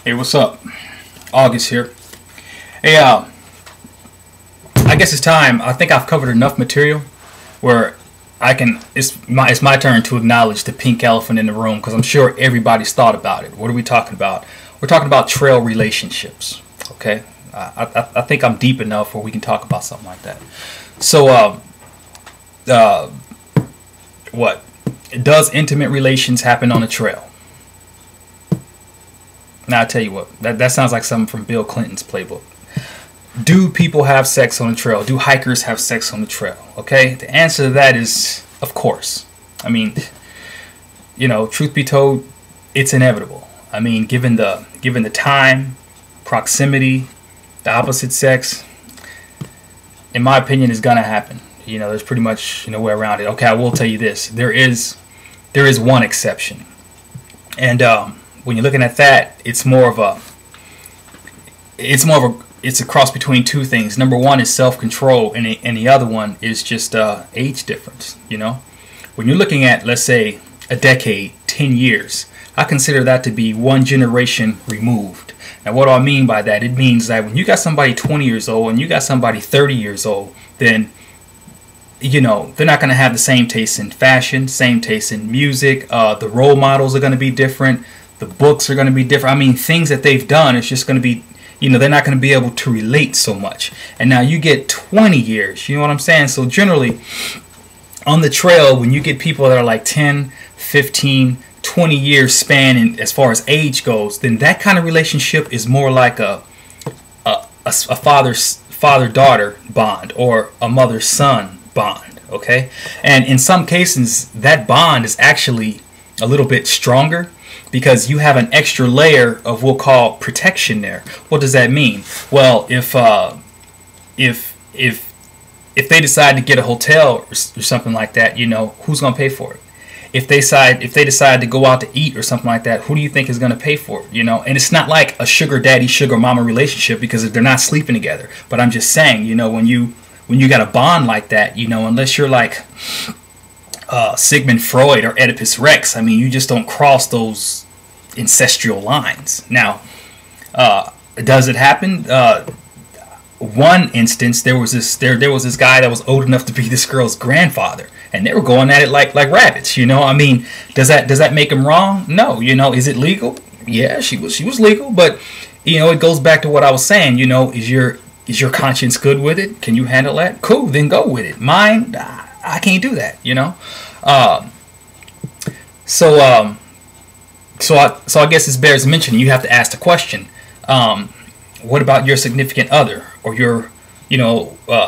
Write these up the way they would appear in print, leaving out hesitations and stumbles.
Hey, what's up? August here. Hey, I guess it's time. I think I've covered enough material where I can. It's my turn to acknowledge the pink elephant in the room, because I'm sure everybody's thought about it. What are we talking about? We're talking about trail relationships. Okay, I think I'm deep enough where we can talk about something like that. So, what? Does intimate relations happen on a trail? Now, I'll tell you what, that sounds like something from Bill Clinton's playbook. Do people have sex on the trail? Do hikers have sex on the trail? Okay, the answer to that is, of course. I mean, truth be told, it's inevitable. I mean, given the time, proximity, the opposite sex, in my opinion, is gonna happen. There's pretty much no way around it. Okay, I will tell you this: there is one exception, and when you're looking at that, it's a cross between two things. Number one is self-control, and the other one is just age difference. When you're looking at, let's say, a decade, 10 years, I consider that to be one generation removed. Now, what do I mean by that? It means that when you got somebody 20 years old and you got somebody 30 years old, then they're not going to have the same taste in fashion, same taste in music. The role models are going to be different. The books are going to be different. I mean, things that they've done, it's just going to be, they're not going to be able to relate so much. And now you get 20 years, you know what I'm saying? So generally, on the trail, when you get people that are like 10, 15, 20 years span in, as far as age goes, then that kind of relationship is more like a father-daughter bond or a mother-son bond, okay? And in some cases, that bond is actually a little bit stronger, because you have an extra layer of what we'll call protection there. What does that mean? Well, if they decide to get a hotel or something like that, who's going to pay for it? If they decide to go out to eat or something like that, who do you think is going to pay for it? And it's not like a sugar daddy, sugar mama relationship, because they're not sleeping together. But I'm just saying, when you got a bond like that, unless you're like Sigmund Freud or Oedipus Rex, I mean, you just don't cross those ancestral lines. Now, does it happen? One instance, there was this guy that was old enough to be this girl's grandfather, and they were going at it like rabbits. I mean, does that make him wrong? No. Is it legal? Yeah, she was legal, but it goes back to what I was saying. Is your conscience good with it? Can you handle that? Cool, then go with it. Mine, I can't do that. So I guess it bears mentioning. You have to ask the question: what about your significant other or your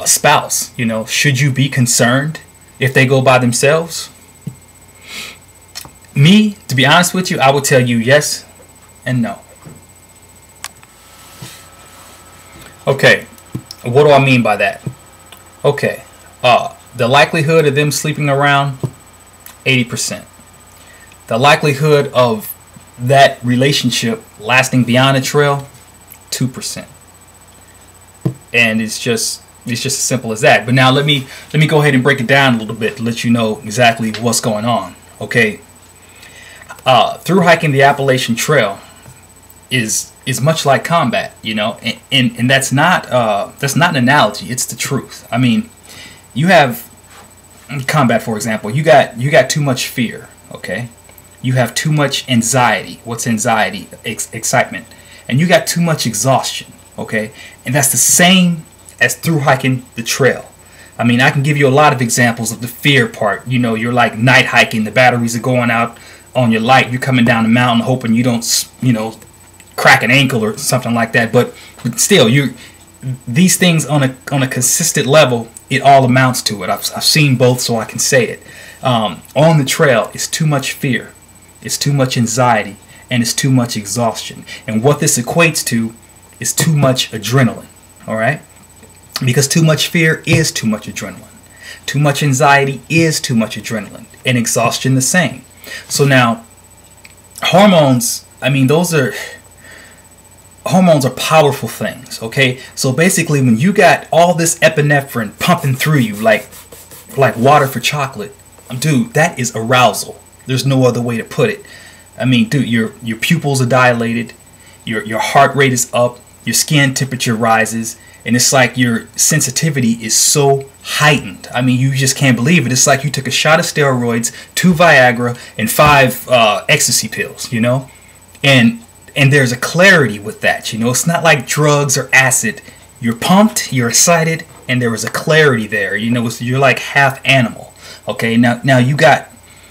spouse? Should you be concerned if they go by themselves? Me, to be honest with you, I would tell you yes and no. Okay, what do I mean by that? Okay, the likelihood of them sleeping around, 80%. The likelihood of that relationship lasting beyond a trail, 2%. And it's just as simple as that. But now let me go ahead and break it down a little bit to let you know exactly what's going on. Okay, through hiking the Appalachian Trail is much like combat, and that's not an analogy. It's the truth. I mean, you have combat, for example. You got too much fear. Okay, you have too much anxiety. What's anxiety? Excitement. And you got too much exhaustion. Okay, and that's the same as through hiking the trail. I mean, I can give you a lot of examples of the fear part. You're like night hiking. The batteries are going out on your light. You're coming down the mountain hoping you don't, crack an ankle or something like that. But still, these things on a consistent level, it all amounts to it. I've seen both, so I can say it. On the trail, it's too much fear, it's too much anxiety, and it's too much exhaustion. And what this equates to is too much adrenaline. All right, because too much fear is too much adrenaline. Too much anxiety is too much adrenaline, and exhaustion the same. So now, hormones. I mean, hormones are powerful things, okay? So basically, when you got all this epinephrine pumping through you like water for chocolate, dude, that is arousal. There's no other way to put it. I mean, dude, your pupils are dilated. your heart rate is up, your skin temperature rises, and it's like your sensitivity is so heightened. I mean, you just can't believe it. It's like you took a shot of steroids, 2 Viagra, and 5 ecstasy pills, you know? And there's a clarity with that, you know? It's not like drugs or acid. You're pumped, you're excited, and there was a clarity there. You know, you're like half animal. Okay, now you got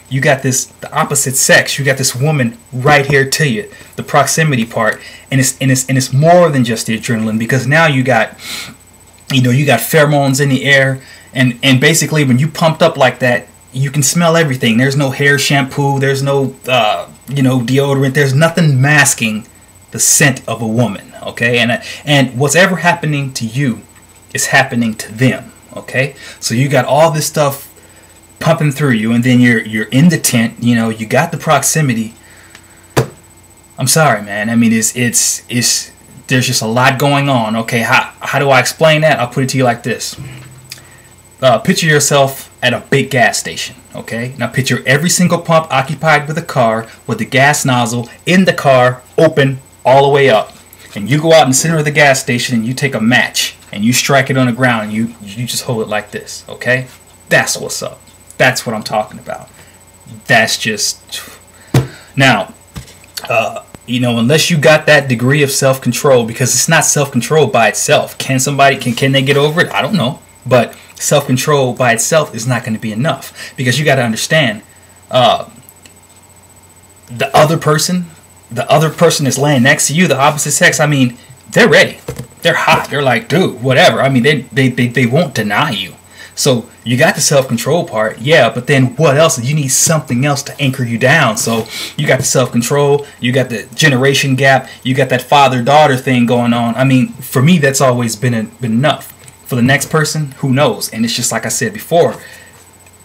this, the opposite sex. You got this woman right here to you, the proximity part, and it's more than just the adrenaline, because now you got pheromones in the air, and basically when you pumped up like that, you can smell everything. There's no hair shampoo, there's no deodorant, there's nothing masking the scent of a woman. Okay, and what's ever happening to you is happening to them. Okay, so you got all this stuff pumping through you, and then you're in the tent, you know, you got the proximity. I'm sorry, man. I mean, it's there's just a lot going on. Okay, how do I explain that? I'll put it to you like this. Picture yourself at a big gas station. Okay, now picture every single pump occupied with a car with the gas nozzle in the car open all the way up, and you go out in the center of the gas station and you take a match and you strike it on the ground, and you just hold it like this. Okay, that's what's up. That's what I'm talking about. That's just... Now, unless you got that degree of self-control, because it's not self-control by itself. Can they get over it? I don't know. But self-control by itself is not going to be enough, because you got to understand, the other person that's laying next to you, the opposite sex, I mean, they're ready. They're hot. They're like, dude, whatever. I mean, they won't deny you. So you got the self-control part, yeah, but then what else? You need something else to anchor you down. So you got the self-control, you got the generation gap, you got that father-daughter thing going on. I mean, for me, that's always been enough. For the next person, who knows? And it's just like I said before,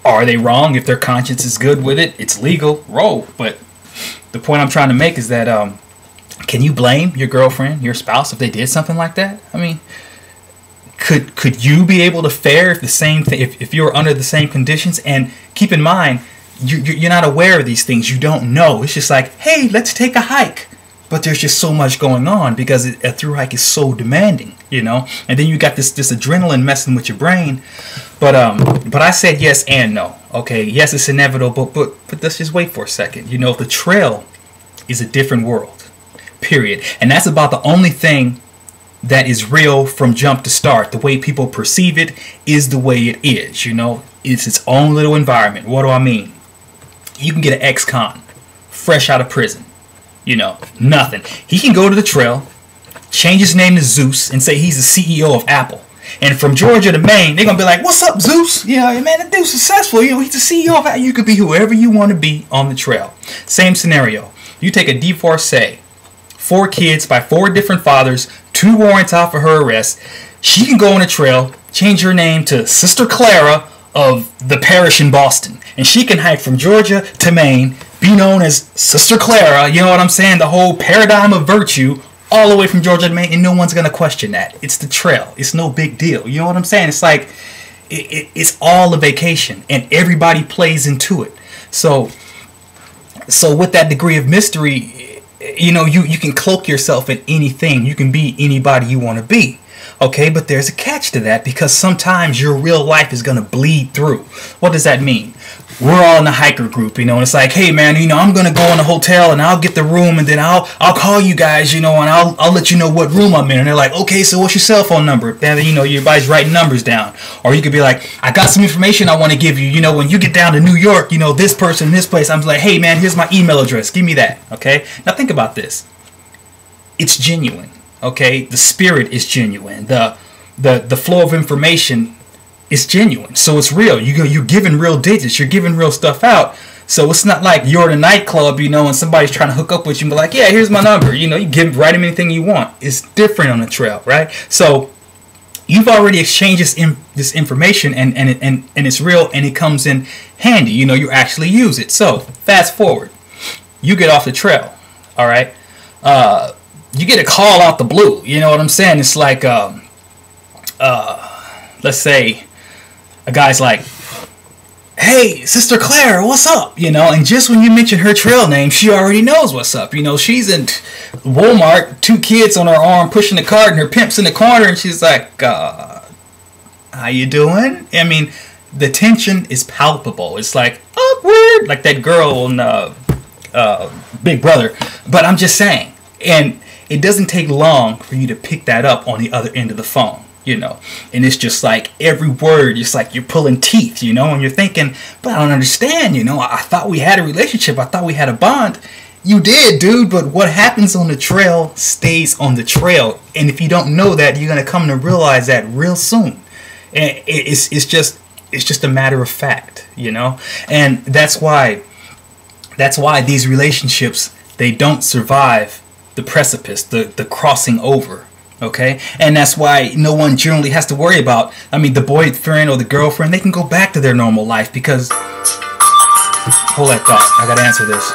are they wrong? If their conscience is good with it, it's legal, roll. But the point I'm trying to make is that, can you blame your girlfriend, your spouse, if they did something like that? I mean... Could you be able to fare if the same thing, if you were under the same conditions? And keep in mind, you're not aware of these things. You don't know. It's just like, hey, let's take a hike. But there's just so much going on, because a through hike is so demanding, you know. And then you got this adrenaline messing with your brain. But I said yes and no. Okay, yes, it's inevitable, but let's just wait for a second. You know, the trail is a different world. Period. And that's about the only thing that is real from jump to start. The way people perceive it is the way it is, you know. It's its own little environment. What do I mean? You can get an ex-con, fresh out of prison, you know, nothing. He can go to the trail, change his name to Zeus, and say he's the CEO of Apple. And from Georgia to Maine, they're going to be like, what's up, Zeus? Yeah, man, that dude's successful. You know, he's the CEO of Apple. You could be whoever you want to be on the trail. Same scenario. You take a divorcee, 4 kids by 4 different fathers, 2 warrants out for her arrest. She can go on a trail, change her name to Sister Clara of the parish in Boston, and she can hike from Georgia to Maine, be known as Sister Clara, you know what I'm saying? The whole paradigm of virtue, all the way from Georgia to Maine, and no one's going to question that. It's the trail. It's no big deal. You know what I'm saying? It's like, it's all a vacation, and everybody plays into it. So with that degree of mystery, you know, you can cloak yourself in anything. You can be anybody you want to be. Okay, but there's a catch to that, because sometimes your real life is going to bleed through. What does that mean? We're all in a hiker group, you know, and it's like, hey, man, you know, I'm going to go in a hotel and I'll get the room, and then I'll call you guys, you know, and I'll let you know what room I'm in. And they're like, okay, so what's your cell phone number? And, you know, everybody's writing numbers down. Or you could be like, I got some information I want to give you. You know, when you get down to New York, you know, this person, this place. I'm like, hey, man, here's my email address. Give me that. Okay. Now think about this. It's genuine. Okay. The spirit is genuine. The flow of information is genuine. So it's real. You're giving real digits. You're giving real stuff out. So it's not like you're at a nightclub, you know, and somebody's trying to hook up with you and be like, yeah, here's my number. You know, you write them anything you want. It's different on the trail, right? So you've already exchanged this information, and it's real, and it comes in handy. You know, you actually use it. So fast forward. You get off the trail, all right? You get a call out the blue. You know what I'm saying? It's like, let's say a guy's like, hey, Sister Claire, what's up? You know, and just when you mention her trail name, she already knows what's up. You know, she's in Walmart, 2 kids on her arm pushing the cart, and her pimp's in the corner, and she's like, how you doing? I mean, the tension is palpable. It's like, awkward, like that girl on Big Brother. But I'm just saying, and it doesn't take long for you to pick that up on the other end of the phone. You know, and it's just like every word, it's like you're pulling teeth, you know, and you're thinking, but I don't understand, you know, I thought we had a relationship, I thought we had a bond. You did, dude, but what happens on the trail stays on the trail, and if you don't know that, you're gonna come to realize that real soon. And it's just a matter of fact, you know, and that's why these relationships, they don't survive the precipice, the crossing over. Okay, and that's why no one generally has to worry about, I mean, the boyfriend or the girlfriend, they can go back to their normal life because, hold that thought, I gotta answer this.